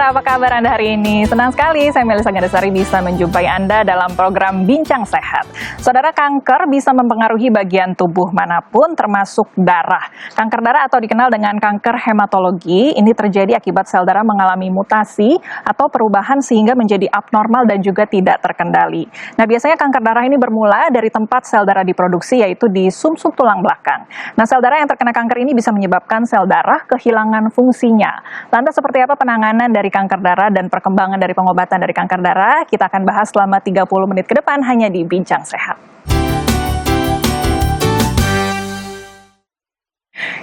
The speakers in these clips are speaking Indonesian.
apa kabar Anda hari ini? Senang sekali saya Melisa Gandasari bisa menjumpai Anda dalam program Bincang Sehat. Saudara, kanker bisa mempengaruhi bagian tubuh manapun termasuk darah. Kanker darah atau dikenal dengan kanker hematologi, ini terjadi akibat sel darah mengalami mutasi atau perubahan sehingga menjadi abnormal dan juga tidak terkendali. Nah, biasanya kanker darah ini bermula dari tempat sel darah diproduksi, yaitu di sumsum tulang belakang. Nah, sel darah yang terkena kanker ini bisa menyebabkan sel darah kehilangan fungsinya. Lantas seperti apa penanganan dari kanker darah dan perkembangan dari pengobatan dari kanker darah? Kita akan bahas selama 30 menit ke depan hanya di Bincang Sehat.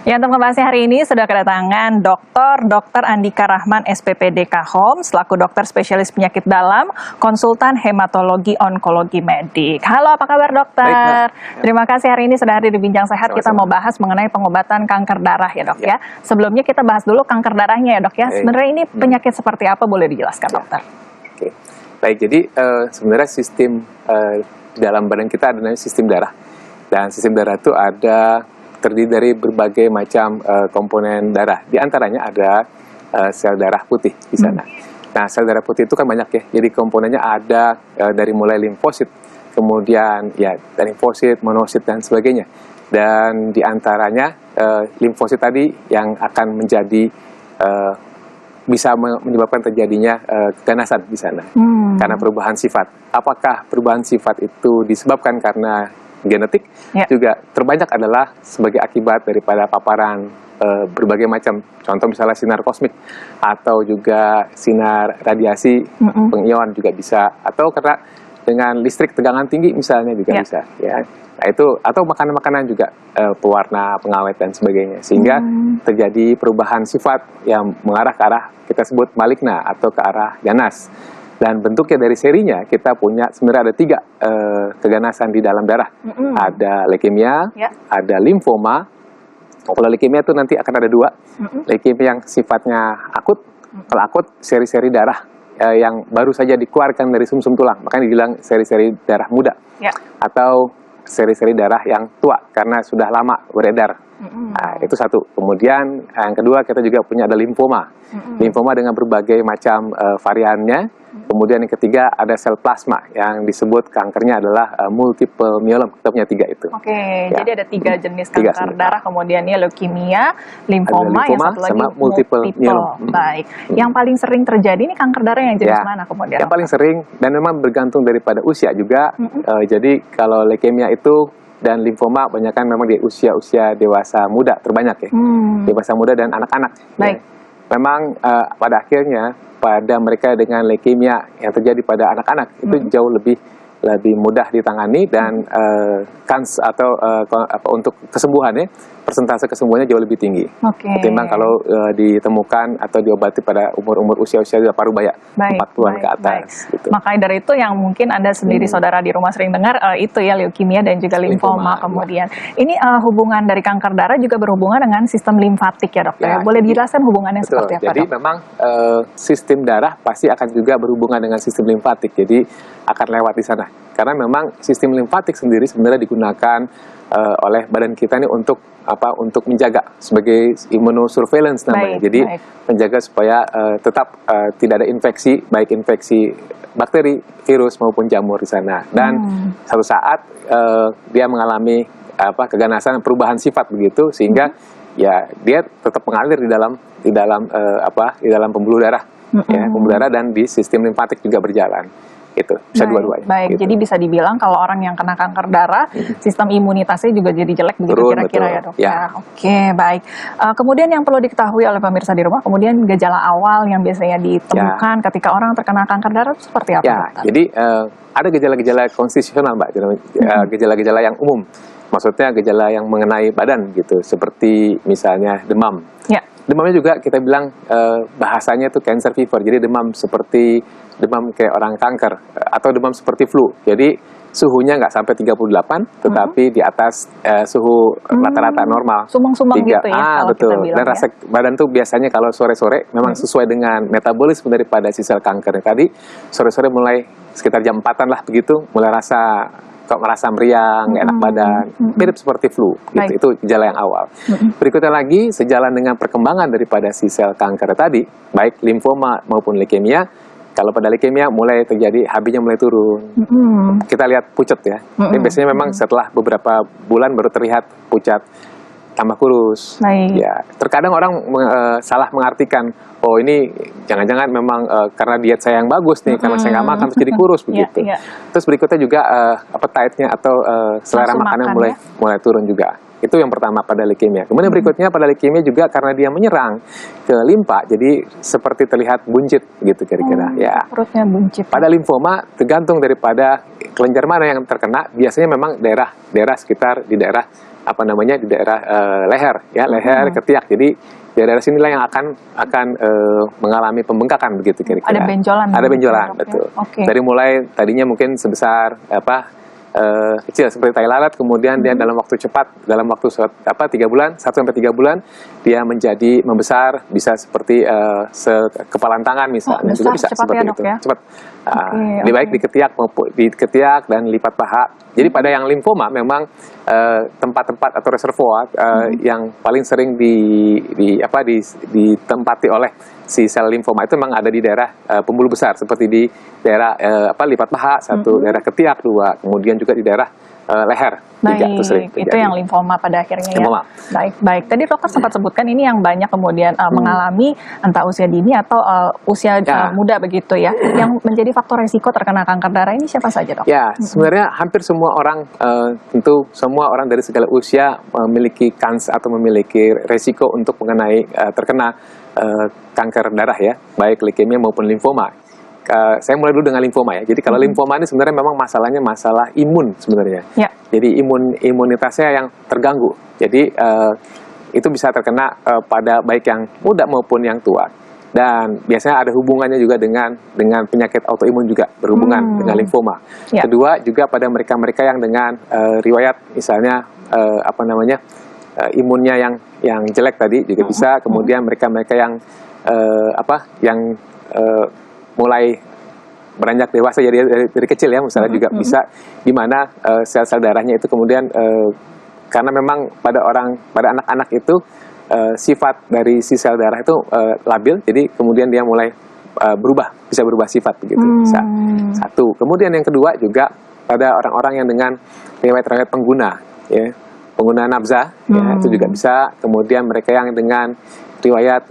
Ya, untuk membahasnya hari ini sudah kedatangan Dr. Andika Rahman SPPDK Home selaku dokter spesialis penyakit dalam, konsultan hematologi onkologi medik. Halo, apa kabar dokter? Baik, terima kasih hari ini sudah hadir di Bincang Sehat. Kita mau bahas mengenai pengobatan kanker darah ya dok ya. Sebelumnya kita bahas dulu kanker darahnya ya dok ya. Sebenarnya ini penyakit seperti apa, boleh dijelaskan dokter? Oke. Baik, jadi sebenarnya sistem di dalam badan kita adalah sistem darah. Dan sistem darah itu terdiri dari berbagai macam komponen darah. Di antaranya ada sel darah putih di sana. Nah, sel darah putih itu kan banyak ya. Jadi komponennya ada dari mulai limfosit, kemudian ya dari limfosit, monosit dan sebagainya. Dan di antaranya limfosit tadi yang akan menjadi bisa menyebabkan terjadinya keganasan di sana karena perubahan sifat. Apakah perubahan sifat itu disebabkan karena genetik? Juga terbanyak adalah sebagai akibat daripada paparan berbagai macam, contoh misalnya sinar kosmik atau juga sinar radiasi pengion juga bisa, atau karena dengan listrik tegangan tinggi misalnya juga bisa ya. Nah, itu atau makanan-makanan juga pewarna, pengawet dan sebagainya, sehingga terjadi perubahan sifat yang mengarah ke arah kita sebut maligna atau ke arah ganas. Dan bentuknya dari serinya kita punya sebenarnya ada 3 keganasan di dalam darah. Ada leukemia, ada limfoma. Kalau leukemia itu nanti akan ada 2. Leukemia yang sifatnya akut. Kalau akut, seri-seri darah yang baru saja dikeluarkan dari sumsum tulang, makanya dibilang seri-seri darah muda. Atau seri-seri darah yang tua karena sudah lama beredar. Nah, itu satu. Kemudian yang kedua kita juga punya ada limfoma. Limfoma dengan berbagai macam variannya. Kemudian yang ketiga ada sel plasma yang disebut kankernya adalah multiple myeloma. Kita punya 3 itu. Oke, jadi ada 3 jenis kanker darah, kemudian ya leukemia, limfoma, yang satu lagi multiple myeloma. Baik. Yang paling sering terjadi ini kanker darah yang jenis mana kemudian? Yang paling sering dan memang bergantung daripada usia juga. Jadi kalau leukemia itu dan limfoma banyakkan memang di usia-usia dewasa muda terbanyak ya. Dewasa muda dan anak-anak. Baik. Memang pada akhirnya pada mereka dengan leukemia yang terjadi pada anak-anak itu jauh lebih mudah ditangani dan kans atau untuk kesembuhannya, persentase kesembuhannya jauh lebih tinggi ketimbang kalau ditemukan atau diobati pada umur usia-usia parubaya 40-an ke atas. Gitu. Makanya dari itu yang mungkin Anda sendiri saudara di rumah sering dengar itu ya leukemia dan juga limfoma kemudian. Ini hubungan dari kanker darah juga berhubungan dengan sistem limfatik ya dokter. Boleh dijelaskan hubungannya seperti apa? Jadi memang sistem darah pasti akan juga berhubungan dengan sistem limfatik. Jadi akan lewat di sana. Karena memang sistem limfatik sendiri sebenarnya digunakan oleh badan kita ini untuk menjaga sebagai immunosurveillance namanya. Jadi menjaga supaya tetap tidak ada infeksi, baik infeksi bakteri, virus maupun jamur di sana. Dan satu saat dia mengalami keganasan, perubahan sifat begitu, sehingga ya dia tetap mengalir di dalam pembuluh darah, pembuluh darah dan di sistem limfatik juga berjalan. Itu bisa dua-duanya. Baik, jadi bisa dibilang kalau orang yang kena kanker darah, sistem imunitasnya juga jadi jelek begitu kira-kira ya dok. Oke, baik. Kemudian yang perlu diketahui oleh pemirsa di rumah, kemudian gejala awal yang biasanya ditemukan ketika orang terkena kanker darah itu seperti apa dokter? Jadi ada gejala-gejala konstitusional mbak, gejala-gejala yang umum. Maksudnya gejala yang mengenai badan gitu, seperti misalnya demam. Demamnya juga kita bilang bahasanya itu cancer fever. Jadi demam kayak orang kanker atau demam seperti flu. Jadi suhunya nggak sampai 38, tetapi di atas suhu rata-rata normal. Sumang-sumang gitu ya. Betul. Dan rasa badan tuh biasanya kalau sore-sore memang sesuai dengan metabolisme daripada si sel kanker. Tadi sore-sore mulai sekitar jam 4-an lah begitu, mulai rasa kok merasa meriang, nggak enak badan, mirip seperti flu. Gitu. Itu gejala yang awal. Berikutnya lagi, sejalan dengan perkembangan daripada si sel kanker tadi, baik limfoma maupun leukemia, kalau pada leukemia mulai terjadi HB-nya mulai turun. Kita lihat pucat ya. Jadi biasanya memang setelah beberapa bulan baru terlihat pucat, tambah kurus. Ya, terkadang orang salah mengartikan, oh ini jangan-jangan memang karena diet saya yang bagus nih, karena saya nggak makan terus jadi kurus begitu. Terus berikutnya juga appetite-nya atau selera makanan mulai turun juga. Itu yang pertama pada leukemia. Kemudian berikutnya pada leukemia juga karena dia menyerang ke limpa, jadi seperti terlihat buncit gitu kira-kira. Ya. Perutnya buncit. Pada limfoma tergantung daripada kelenjar mana yang terkena. Biasanya memang daerah sekitar di daerah di daerah leher, ya leher, ketiak. Jadi daerah sinilah yang akan mengalami pembengkakan begitu kira-kira. Ada benjolan. Ada benjolan, betul. Dari mulai tadinya mungkin sebesar kecil seperti tai lalat, kemudian dia dalam waktu cepat, dalam waktu 3 bulan, 1 sampai 3 bulan dia menjadi membesar, bisa seperti sekepalan tangan misalnya, juga bisa seperti itu. Cepat. Lebih baik di ketiak dan lipat paha. Jadi pada yang limfoma memang tempat-tempat atau reservoir yang paling sering ditempati oleh si sel limfoma itu memang ada di daerah pembuluh besar, seperti di daerah lipat paha, 1, daerah ketiak 2, kemudian juga di daerah leher 3. Itu yang limfoma pada akhirnya limfoma. Ya. Baik. Tadi dokter sempat sebutkan ini yang banyak kemudian mengalami entah usia dini atau usia muda begitu ya. Yang menjadi faktor resiko terkena kanker darah ini siapa saja, dok? Ya, sebenarnya hampir semua orang, tentu semua orang dari segala usia memiliki kans atau memiliki resiko untuk mengenai terkena kanker darah ya, baik leukemia maupun limfoma. Saya mulai dulu dengan limfoma ya. Jadi kalau limfoma ini sebenarnya memang masalahnya masalah imun sebenarnya. Jadi imunitasnya yang terganggu. Jadi itu bisa terkena pada baik yang muda maupun yang tua. Dan biasanya ada hubungannya juga dengan penyakit autoimun juga berhubungan dengan limfoma. Kedua juga pada mereka-mereka yang dengan riwayat misalnya imunnya yang jelek tadi juga bisa. Kemudian mereka-mereka yang mulai beranjak dewasa jadi dari kecil ya, misalnya juga bisa, di mana sel-sel darahnya itu kemudian karena memang pada anak-anak itu sifat dari si sel darah itu labil, jadi kemudian dia mulai bisa berubah sifat begitu. Bisa. 1. Kemudian yang kedua juga pada orang-orang yang dengan riwayat pengguna nafza, ya, itu juga bisa. Kemudian mereka yang dengan riwayat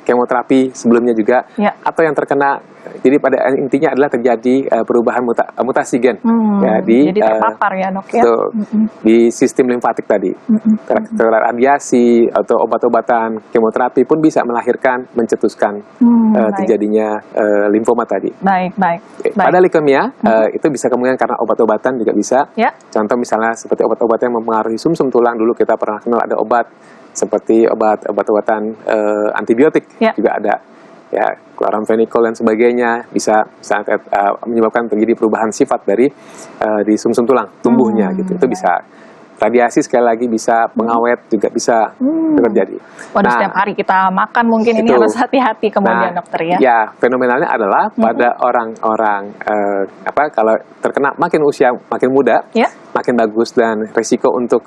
kemoterapi sebelumnya juga, atau yang terkena, jadi pada intinya adalah terjadi perubahan mutasi gen jadi terpapar ya, dok ya, di sistem limfatik tadi. Radiasi atau obat-obatan kemoterapi pun bisa mencetuskan terjadinya limfoma tadi. Baik. Pada leukemia itu bisa kemungkinan karena obat-obatan juga bisa. Contoh misalnya seperti obat-obatan yang mempengaruhi sumsum tulang, dulu kita pernah kenal ada obat seperti obat-obatan antibiotik juga ada, ya chloramphenicol dan sebagainya, bisa menyebabkan terjadi perubahan sifat dari di sumsum tulang tumbuhnya gitu. Itu bisa. Radiasi sekali lagi bisa, pengawet juga bisa terjadi. Setiap hari kita makan mungkin ini harus hati-hati kemudian, dokter ya. Ya, fenomenalnya adalah pada orang-orang kalau terkena makin usia makin muda, makin bagus, dan risiko untuk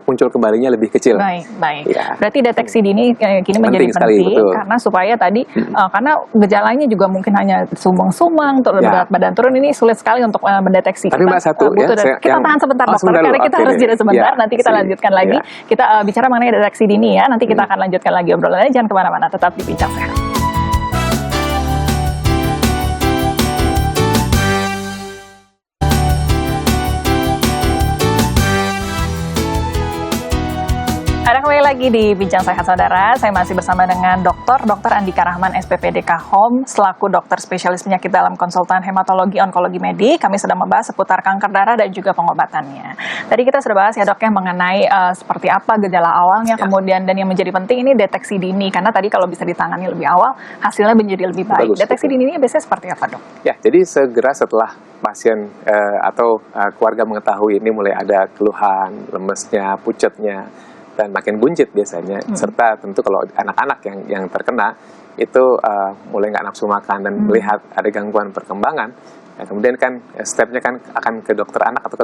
muncul kembalinya lebih kecil. Baik. Ya. Berarti deteksi dini kini menjadi penting karena supaya tadi karena gejalanya juga mungkin hanya sumang-sumang, berat badan turun, ini sulit sekali untuk mendeteksi. Tapi Mbak, kita tahan sebentar, dokter. Karena kita harus jeda sebentar, nanti kita lanjutkan lagi. Kita bicara mengenai deteksi dini ya, nanti kita akan lanjutkan lagi obrolannya. Jangan kemana-mana, tetap di Bincang Sehat. Ada kembali lagi di Bincang Sehat, saudara. Saya masih bersama dengan Dr. Andika Rahman, SPPDK Home, selaku dokter spesialis penyakit dalam konsultan hematologi onkologi medik. Kami sedang membahas seputar kanker darah dan juga pengobatannya. Tadi kita sudah bahas ya, dok, ya, mengenai seperti apa gejala awalnya, kemudian dan yang menjadi penting ini deteksi dini, karena tadi kalau bisa ditangani lebih awal, hasilnya menjadi lebih baik. Deteksi dini ini biasanya seperti apa, dok? Ya, jadi segera setelah pasien atau keluarga mengetahui ini mulai ada keluhan, lemesnya, pucatnya, dan makin buncit biasanya, serta tentu kalau anak-anak yang terkena itu mulai nggak nafsu makan dan melihat ada gangguan perkembangan, Nah, kemudian kan stepnya kan akan ke dokter anak atau ke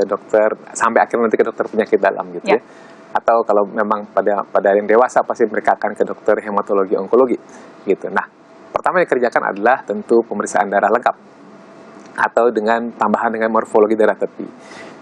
dokter sampai akhirnya nanti ke dokter penyakit dalam gitu ya. Atau kalau memang pada yang dewasa pasti mereka akan ke dokter hematologi onkologi gitu. Nah, pertama yang dikerjakan adalah tentu pemeriksaan darah lengkap atau dengan tambahan dengan morfologi darah tepi.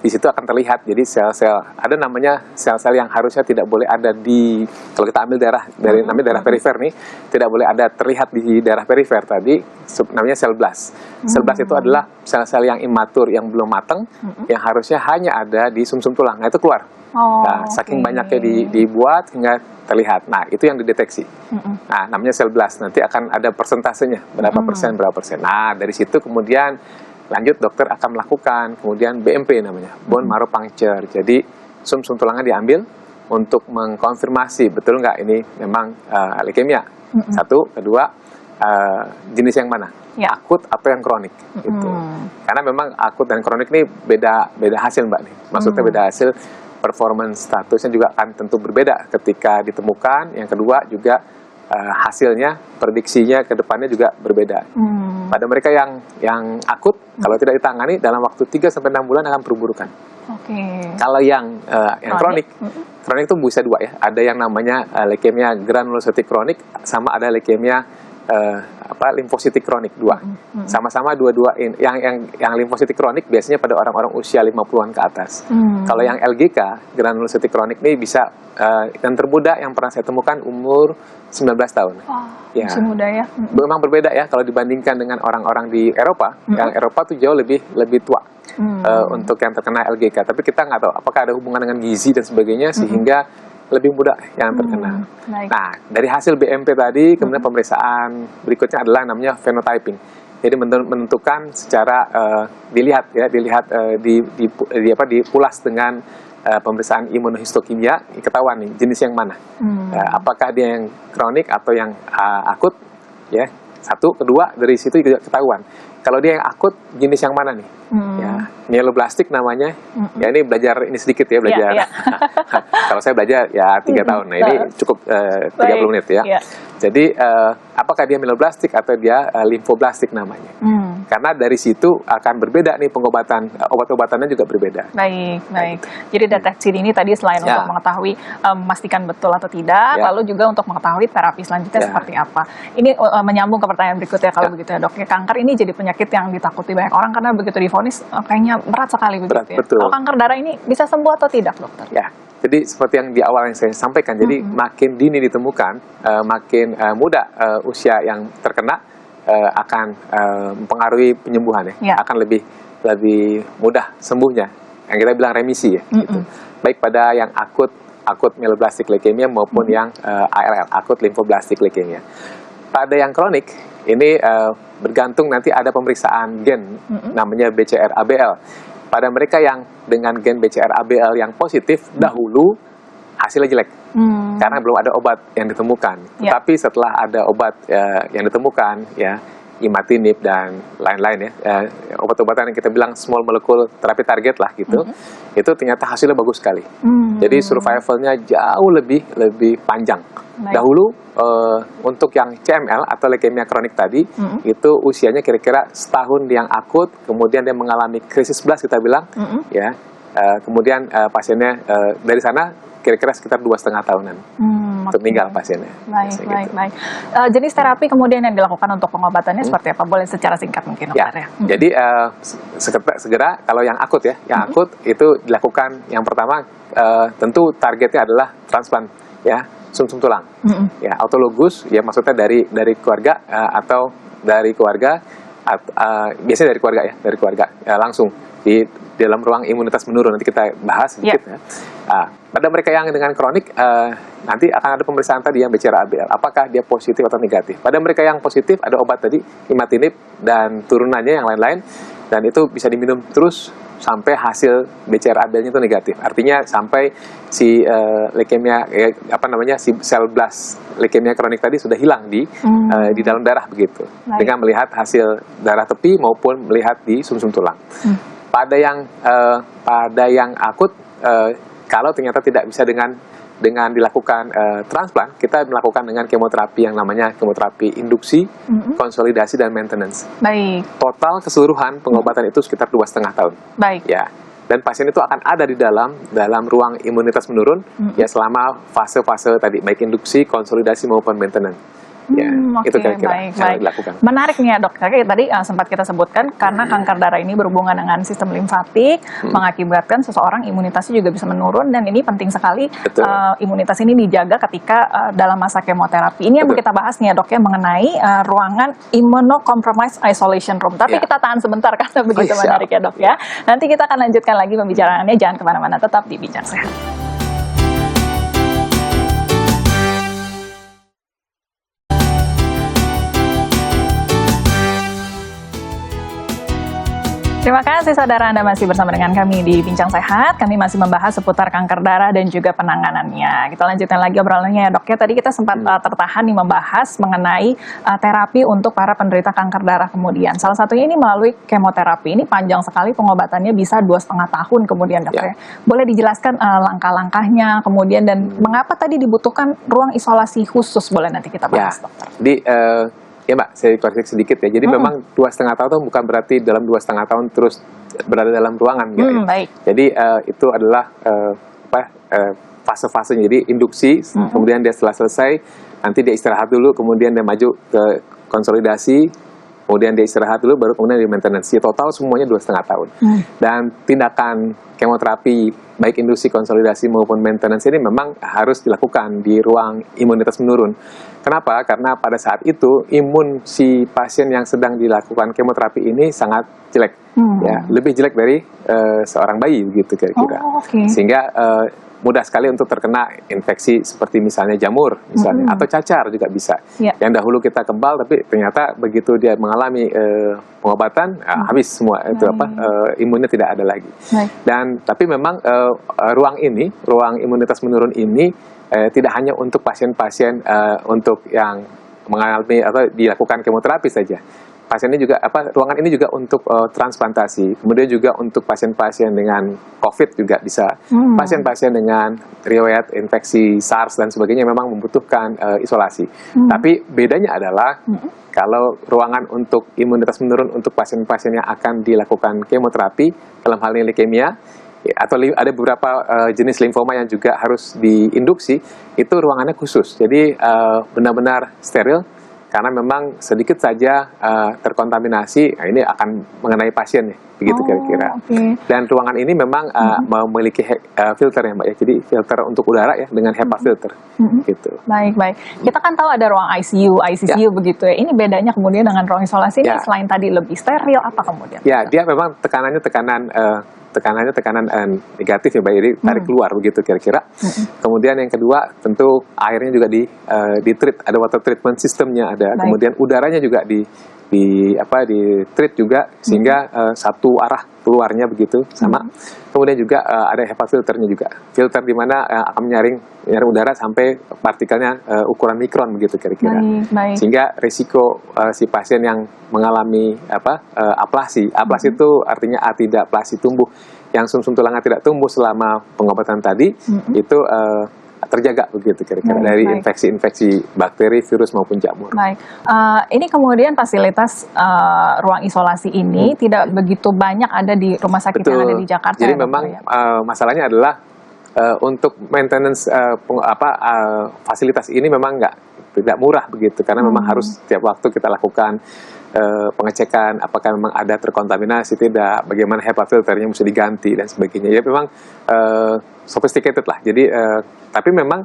Di situ akan terlihat, jadi sel-sel, ada namanya sel-sel yang harusnya tidak boleh ada di, kalau kita ambil darah, dari namanya darah perifer nih, tidak boleh ada terlihat di darah perifer tadi, namanya sel blast. Sel blast itu adalah sel-sel yang imatur, yang belum matang, yang harusnya hanya ada di sumsum tulang, nah itu keluar. Nah, saking banyaknya dibuat hingga terlihat, nah itu yang dideteksi. Nah, namanya sel blast, nanti akan ada persentasenya, berapa persen. Nah, dari situ kemudian lanjut dokter akan melakukan kemudian BMP namanya, bone marrow puncture. Jadi sumsum tulangnya diambil untuk mengkonfirmasi betul nggak ini memang leukemia. Satu, kedua jenis yang mana, akut atau yang kronik gitu. Karena memang akut dan kronik ini beda hasil Mbak nih. Maksudnya beda hasil, performance statusnya juga akan tentu berbeda ketika ditemukan. Yang kedua juga hasilnya, prediksinya ke depannya juga berbeda. Pada mereka yang akut, kalau tidak ditangani dalam waktu 3-6 bulan akan perburukan. Kalau yang kronik itu bisa dua ya. Ada yang namanya leukemia granulocytic kronik, sama ada leukemia limfositik kronik, dua. Sama-sama dua-dua ini. Yang limfositik kronik biasanya pada orang-orang usia 50-an ke atas. Kalau yang LGK, granulocytic kronik ini bisa yang termuda yang pernah saya temukan umur 19 tahun. Ya. Masih muda ya. Memang berbeda ya kalau dibandingkan dengan orang-orang di Eropa. Yang Eropa tuh jauh lebih tua untuk yang terkena LGK. Tapi kita nggak tahu apakah ada hubungan dengan gizi dan sebagainya sehingga lebih mudah yang terkena. Nah, dari hasil BMP tadi, kemudian pemeriksaan berikutnya adalah namanya phenotyping. Jadi menentukan secara dilihat dipulas dengan pemeriksaan imunohistokimia, ketahuan nih jenis yang mana. Apakah dia yang kronik atau yang akut, ya. Satu, kedua dari situ juga ketahuan. Kalau dia yang akut, jenis yang mana nih? Ya, myeloblastik namanya. Ya ini belajar ini sedikit ya belajar. Kalau saya belajar ya 3 tahun. Nah ini cukup 30 menit ya. Jadi apakah dia myeloblastik atau dia limfoblastik namanya? Karena dari situ akan berbeda nih pengobatan, obat-obatannya juga berbeda. Baik. Jadi deteksi ini tadi selain untuk mengetahui memastikan betul atau tidak, lalu juga untuk mengetahui terapi selanjutnya seperti apa. Ini menyambung ke pertanyaan berikutnya kalau begitu ya dok. Kanker ini jadi penyakit yang ditakuti banyak orang karena begitu divonis kayaknya berat sekali begitu ya. Kalau kanker darah ini bisa sembuh atau tidak dokter? Ya. Jadi seperti yang di awal yang saya sampaikan, jadi makin dini ditemukan, makin muda usia yang terkena akan mempengaruhi penyembuhan ya, akan lebih mudah sembuhnya. Yang kita bilang remisi ya. Gitu. Baik pada yang akut myeloblastic leukemia maupun yang ALL, akut lymphoblastic leukemia. Pada yang kronik ini bergantung nanti ada pemeriksaan gen namanya BCR-ABL. Pada mereka yang dengan gen BCR-ABL yang positif dahulu hasilnya jelek karena belum ada obat yang ditemukan. Tapi setelah ada obat yang ditemukan ya, imatinib dan lain-lain ya, obat-obatan yang kita bilang small molecule therapy target lah gitu, itu ternyata hasilnya bagus sekali. Jadi survivalnya jauh lebih panjang. Dahulu untuk yang CML atau leukemia kronik tadi itu usianya kira-kira setahun yang akut, kemudian dia mengalami krisis blast kita bilang, ya, kemudian pasiennya dari sana kira-kira sekitar 2,5 tahunan untuk meninggal pasiennya. Baik. Jenis terapi kemudian yang dilakukan untuk pengobatannya seperti apa? Boleh secara singkat mungkin dokter ya. Jadi segera kalau yang akut ya, yang akut itu dilakukan yang pertama tentu targetnya adalah transplant ya, sumsum tulang. Ya, autologus ya maksudnya dari keluarga atau dari keluarga biasanya dari keluarga langsung di dalam ruang imunitas menurun, nanti kita bahas sedikit ya. Pada mereka yang dengan kronik nanti akan ada pemeriksaan tadi yang BCR-ABL, apakah dia positif atau negatif. Pada mereka yang positif ada obat tadi imatinib dan turunannya yang lain-lain, dan itu bisa diminum terus sampai hasil BCR-ABL-nya itu negatif. Artinya sampai si leukemia si sel blast leukemia kronik tadi sudah hilang di dalam darah begitu. Dengan melihat hasil darah tepi maupun melihat di sumsum tulang. Pada yang akut kalau ternyata tidak bisa dengan dengan dilakukan transplant, kita melakukan dengan kemoterapi yang namanya kemoterapi induksi, konsolidasi, dan maintenance. Baik. Total keseluruhan pengobatan itu sekitar 2,5 tahun. Baik. Ya. Dan pasien itu akan ada di dalam ruang imunitas menurun ya selama fase-fase tadi, baik induksi, konsolidasi maupun maintenance. Ya, itu kira-kira yang dilakukan. Menarik nih ya dok, tadi sempat kita sebutkan karena kanker darah ini berhubungan dengan sistem limfatik, mengakibatkan seseorang imunitasnya juga bisa menurun, dan ini penting sekali imunitas ini dijaga ketika dalam masa kemoterapi. Ini yang mau kita bahas nih ya dok ya, mengenai ruangan immunocompromised isolation room. Tapi kita tahan sebentar karena begitu menarik ya dok ya. Nanti kita akan lanjutkan lagi pembicaraannya, jangan kemana-mana, tetap di Bincang Sehat. Terima kasih saudara, Anda masih bersama dengan kami di Bincang Sehat. Kami masih membahas seputar kanker darah dan juga penanganannya. Kita lanjutkan lagi obrolannya ya dok ya. Tadi kita sempat tertahan nih membahas mengenai terapi untuk para penderita kanker darah kemudian. Salah satunya ini melalui kemoterapi. Ini panjang sekali pengobatannya, bisa 2,5 tahun kemudian dok ya. Boleh dijelaskan langkah-langkahnya kemudian dan mengapa tadi dibutuhkan ruang isolasi khusus? Boleh nanti kita bahas dokter. Ya Mbak, saya koreksi sedikit ya. Jadi memang 2,5 tahun itu bukan berarti dalam 2,5 tahun terus berada dalam ruangan. Baik. Jadi itu adalah fase-fasenya. Jadi induksi, kemudian dia setelah selesai, nanti dia istirahat dulu, kemudian dia maju ke konsolidasi, kemudian dia istirahat dulu, baru kemudian di maintenance. Total semuanya 2,5 tahun. Dan tindakan kemoterapi, baik induksi, konsolidasi maupun maintenance ini memang harus dilakukan di ruang imunitas menurun. Kenapa? Karena pada saat itu imun si pasien yang sedang dilakukan kemoterapi ini sangat jelek, ya, lebih jelek dari seorang bayi begitu kira-kira. Sehingga mudah sekali untuk terkena infeksi seperti misalnya jamur, misalnya, atau cacar juga bisa. Yang dahulu kita kebal, tapi ternyata begitu dia mengalami pengobatan, habis semua itu imunnya tidak ada lagi. Dan tapi memang ruang imunitas menurun ini tidak hanya untuk pasien-pasien untuk yang mengalami atau dilakukan kemoterapi saja. Pasien ini juga ruangan ini juga untuk transplantasi, kemudian juga untuk pasien-pasien dengan COVID juga bisa, pasien-pasien dengan riwayat infeksi SARS dan sebagainya memang membutuhkan isolasi. Tapi bedanya adalah kalau ruangan untuk imunitas menurun untuk pasien-pasien yang akan dilakukan kemoterapi, dalam hal ini leukemia, atau ada beberapa jenis limfoma yang juga harus diinduksi, itu ruangannya khusus. Jadi benar-benar steril, karena memang sedikit saja terkontaminasi, ini akan mengenai pasien ya, begitu kira-kira. Dan ruangan ini memang memiliki filter ya Mbak ya, jadi filter untuk udara ya dengan HEPA filter. Gitu. Baik. Kita kan tahu ada ruang ICU, ICCU begitu ya. Ini bedanya kemudian dengan ruang isolasi ini selain tadi lebih steril, apa kemudian? Ya, dia memang tekanannya tekanan negatif ya Mbak, jadi tarik keluar begitu kira-kira. Kemudian yang kedua tentu airnya juga di treat, ada water treatment sistemnya ada. Kemudian udaranya juga di treat juga sehingga satu arah keluarnya begitu sama. Kemudian juga ada HEPA filternya juga. Filter di mana akan menyaring udara sampai partikelnya ukuran mikron begitu kira-kira. Sehingga risiko si pasien yang mengalami aplasi. Aplasi itu artinya atidaplasi tumbuh, yang sumsum tulangnya tidak tumbuh selama pengobatan tadi, itu terjaga begitu kira-kira dari infeksi-infeksi bakteri, virus maupun jamur. Ini kemudian fasilitas ruang isolasi ini tidak begitu banyak ada di rumah sakit yang ada di Jakarta. Jadi memang masalahnya adalah untuk maintenance fasilitas ini memang tidak murah begitu, karena memang harus setiap waktu kita lakukan pengecekan apakah memang ada terkontaminasi tidak, bagaimana HEPA filternya mesti diganti dan sebagainya. Ya memang sophisticated lah. Jadi tapi memang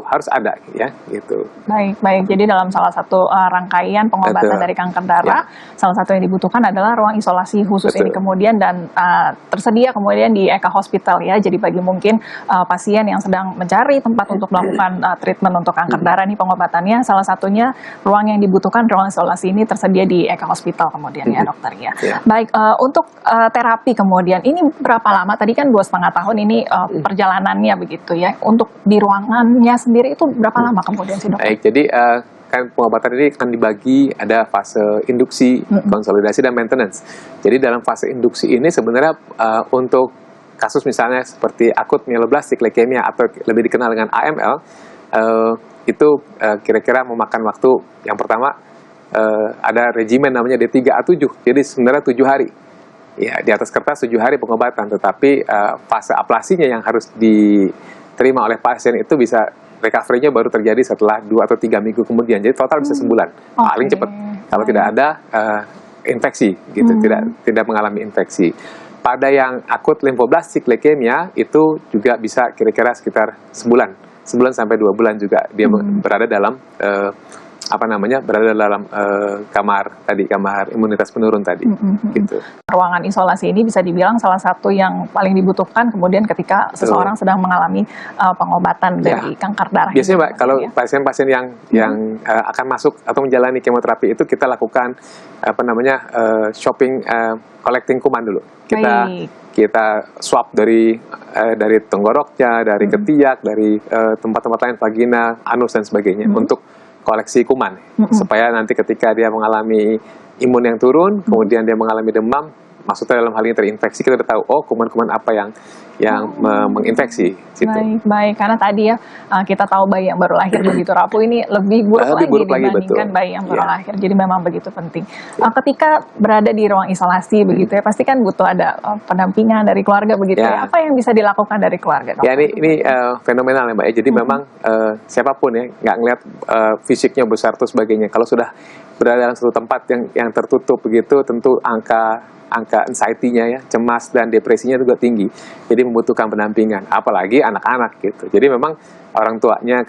harus ada ya gitu. Baik. Jadi dalam salah satu rangkaian pengobatan dari kanker darah, salah satu yang dibutuhkan adalah ruang isolasi khusus ini kemudian, dan tersedia kemudian di Eka Hospital ya. Jadi bagi mungkin pasien yang sedang mencari tempat untuk melakukan treatment untuk kanker darah ini pengobatannya, salah satunya ruang yang dibutuhkan ruang isolasi ini tersedia di Eka Hospital kemudian ya dokter ya. Baik, untuk terapi kemudian ini berapa lama? Tadi kan 2,5 tahun ini perjalanannya begitu ya. Untuk di ruangan sendiri itu berapa lama kemudian sih dokter? Baik, jadi kan pengobatan ini akan dibagi, ada fase induksi, konsolidasi, dan maintenance. Jadi dalam fase induksi ini sebenarnya untuk kasus misalnya seperti akut myeloblastic leukemia atau lebih dikenal dengan AML, itu kira-kira memakan waktu yang pertama ada regimen namanya D3A7, jadi sebenarnya 7 hari. Ya, di atas kertas 7 hari pengobatan, tetapi fase aplasinya yang harus diterima oleh pasien itu bisa recovery-nya baru terjadi setelah 2 atau 3 minggu kemudian. Jadi total bisa sebulan, paling cepat. Kalau tidak ada infeksi, gitu, tidak mengalami infeksi. Pada yang akut lymphoblastic leukemia itu juga bisa kira-kira sekitar sebulan sampai 2 bulan juga dia berada dalam berada dalam kamar imunitas penurun tadi. Gitu. Ruangan isolasi ini bisa dibilang salah satu yang paling dibutuhkan kemudian ketika seseorang sedang mengalami pengobatan dari kanker darah. Biasanya Mbak, kalau pasien-pasien yang akan masuk atau menjalani kemoterapi itu kita lakukan shopping collecting kuman dulu. Kita swab dari tenggoroknya, dari ketiak, dari tempat-tempat lain, vagina, anus dan sebagainya untuk koleksi kuman, supaya nanti ketika dia mengalami imun yang turun, kemudian dia mengalami demam, maksudnya dalam hal ini terinfeksi, kita udah tahu, kuman-kuman apa yang menginfeksi. Gitu. Baik, karena tadi ya kita tahu bayi yang baru lahir begitu rapuh ini lebih buruk lagi dibandingkan bayi yang baru lahir, jadi memang begitu penting. Ketika berada di ruang isolasi begitu ya, pasti kan butuh ada pendampingan dari keluarga begitu ya. Apa yang bisa dilakukan dari keluarga? Ya ini fenomenal ya Mbak ya, jadi memang siapapun ya, nggak ngelihat fisiknya besar atau sebagainya, kalau sudah berada dalam satu tempat yang tertutup begitu, tentu angka anxiety-nya ya, cemas dan depresinya juga tinggi. Jadi membutuhkan pendampingan, apalagi anak-anak gitu. Jadi memang orang tuanya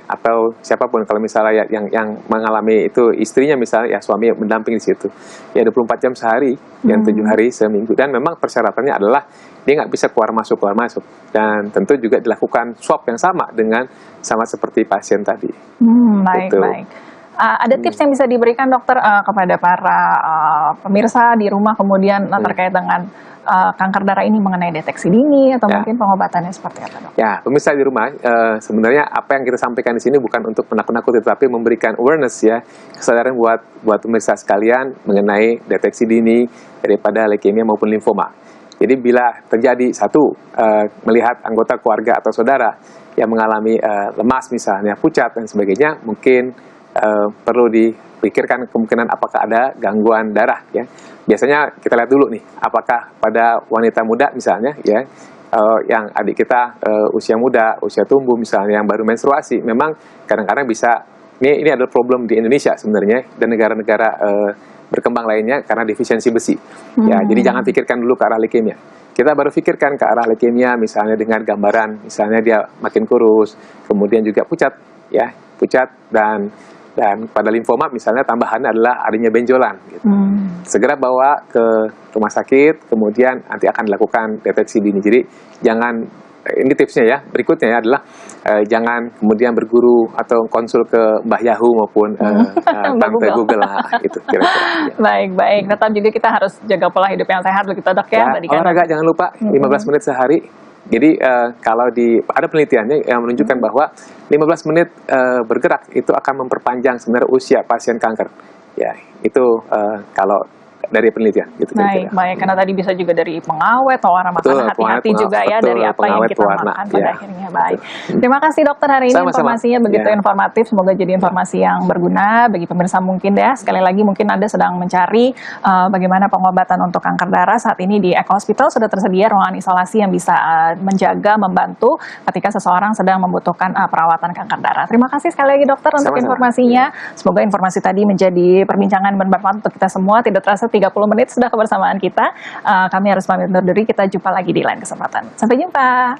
atau siapapun, kalau misalnya yang mengalami itu istrinya misalnya, ya suami mendampingi di situ. Ya 24 jam sehari, yang 7 hari seminggu. Dan memang persyaratannya adalah dia nggak bisa keluar masuk. Dan tentu juga dilakukan swab yang sama seperti pasien tadi. Baik. Ada tips yang bisa diberikan dokter kepada para pemirsa di rumah kemudian terkait dengan kanker darah ini mengenai deteksi dini atau mungkin pengobatannya seperti apa, dok? Ya, pemirsa di rumah, sebenarnya apa yang kita sampaikan di sini bukan untuk menakut-nakuti, tetapi memberikan awareness ya, kesadaran buat pemirsa sekalian mengenai deteksi dini daripada leukemia maupun limfoma. Jadi bila terjadi melihat anggota keluarga atau saudara yang mengalami lemas misalnya, pucat dan sebagainya, mungkin perlu dipikirkan kemungkinan apakah ada gangguan darah ya. Biasanya kita lihat dulu nih, apakah pada wanita muda misalnya ya, yang adik kita usia muda, usia tumbuh misalnya, yang baru menstruasi, memang kadang-kadang bisa, ini adalah problem di Indonesia sebenarnya dan negara-negara berkembang lainnya karena defisiensi besi. Ya, jadi jangan pikirkan dulu ke arah leukemia. Kita baru pikirkan ke arah leukemia misalnya dengan gambaran, misalnya dia makin kurus, kemudian juga pucat dan pada limfoma misalnya tambahannya adalah adanya benjolan. Gitu. Segera bawa ke rumah sakit, kemudian nanti akan dilakukan deteksi dini. Jadi jangan, ini tipsnya ya, berikutnya ya adalah jangan kemudian berguru atau konsul ke Mbah Yahoo maupun Tante Google gitu kira-kira. Baik. Tetap juga kita harus jaga pola hidup yang sehat begitu dok ya. Olahraga jangan lupa 15 menit sehari. Jadi kalau ada penelitiannya yang menunjukkan bahwa 15 menit bergerak itu akan memperpanjang sebenarnya usia pasien kanker. Ya, itu kalau dari penelitian gitu. Baik, karena tadi bisa juga dari pengawet, warna makanan, hati-hati juga ya dari apa yang kita makan pada akhirnya. Baik. Terima kasih dokter hari ini, informasinya begitu informatif, semoga jadi informasi yang berguna bagi pemirsa mungkin ya. Sekali lagi mungkin Anda sedang mencari bagaimana pengobatan untuk kanker darah. Saat ini di Eko Hospital sudah tersedia ruangan isolasi yang bisa menjaga, membantu ketika seseorang sedang membutuhkan perawatan kanker darah. Terima kasih sekali lagi dokter untuk informasinya. Semoga informasi tadi menjadi perbincangan bermanfaat untuk kita semua. Tidak terasa 30 menit sudah kebersamaan kita. Kami harus pamit undur diri. Kita jumpa lagi di lain kesempatan. Sampai jumpa.